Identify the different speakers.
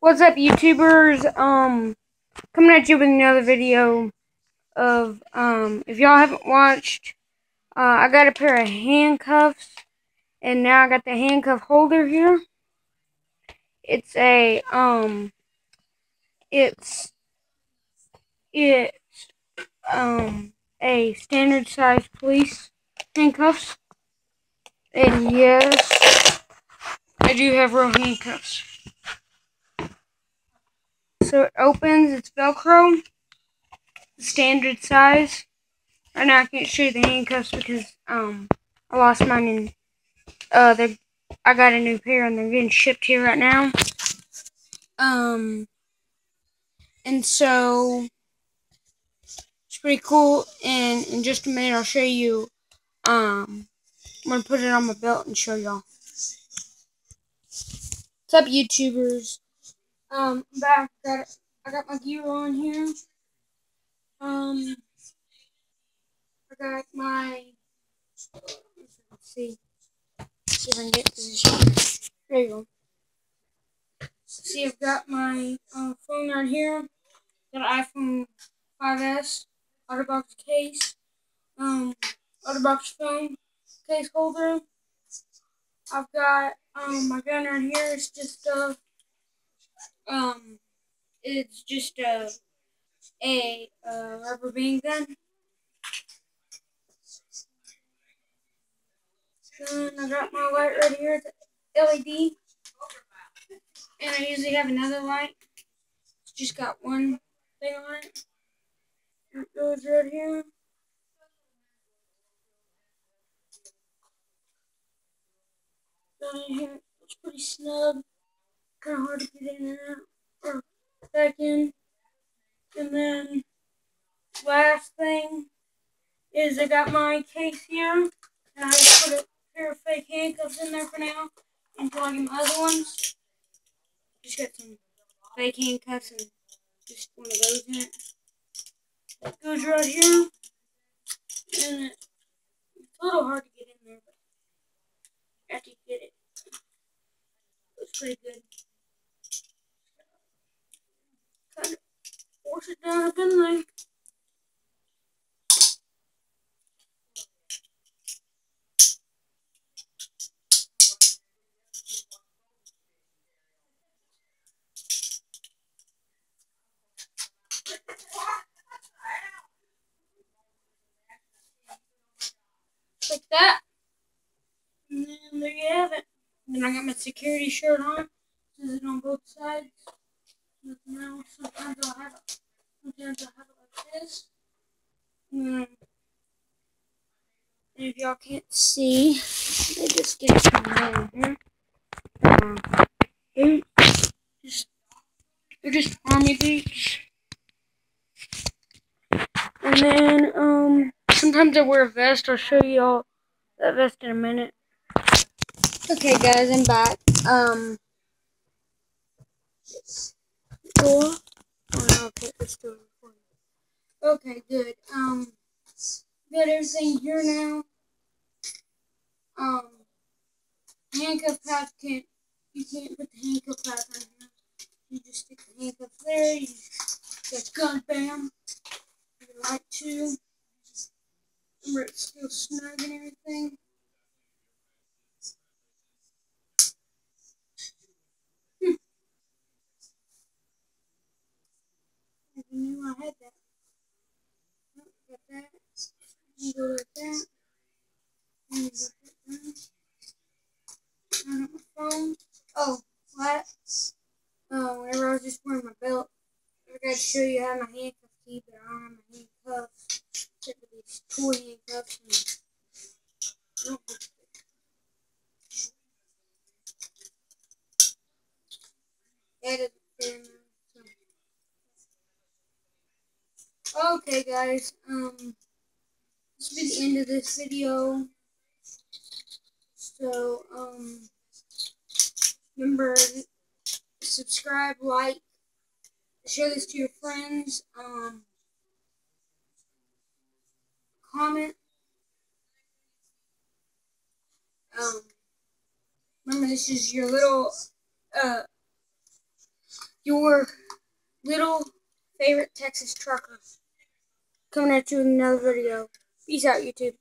Speaker 1: What's up, YouTubers? Coming at you with another video of if y'all haven't watched, I got a pair of handcuffs, and now I got the handcuff holder here. It's it's a standard size police handcuffs, and yes, I do have real handcuffs. So it opens. It's Velcro, standard size. Right now I can't show you the handcuffs because I lost mine and I got a new pair and they're getting shipped here right now. And so it's pretty cool, and in just a minute I'll show you. I'm gonna put it on my belt and show y'all. What's up, YouTubers? I'm back. I got my gear on here. I got my see if I can get position. There you go. See, I've got my phone right here. Got an iPhone 5S OtterBox case, OtterBox phone case holder. I've got my gun right here. It's just a rubber band gun. Then I got my light right here. It's LED, and I usually have another light. It's just got one thing on it. It goes right here. Down in here, it's pretty snug. Kind of hard to get in and out, or back in. And then last thing is I got my case here, and I just put a pair of fake handcuffs in there for now until I get my other ones. Just got some fake handcuffs and just one of those in it. It goes right here, and it's a little hard to get in there, but after you get it, it's pretty good. Kind of force it down up in there. Like that. And then there you have it. And then I got my security shirt on. Says it on both sides. Nothing else. Sometimes I'll have it like this. And if y'all can't see, let me just get some more in here. They're just army boots. And then sometimes I wear a vest. I'll show y'all that vest in a minute. Okay, guys, I'm back. Door. Oh no, okay, let's do it. Okay, good. Got everything here now. Handcuff pack you can't put the handcuff pack on here. You just stick the handcuff there. You got gun, bam. Your light too. Remember, it's still snug and everything. I knew I had that. Oh, got that. You go like that. And you got that down. I got my phone. Oh, what? Whenever I was just wearing my belt, I forgot to show you how my handcuff key, but I don't have my handcuffs. Except for these toy handcuffs. And that doesn't fit in there. So. Okay, guys. This will be the end of this video. So, remember, subscribe, like, share this to your friends, comment. Remember, this is your little, your little favorite Texas trucker, coming at you with another video. Peace out, YouTube.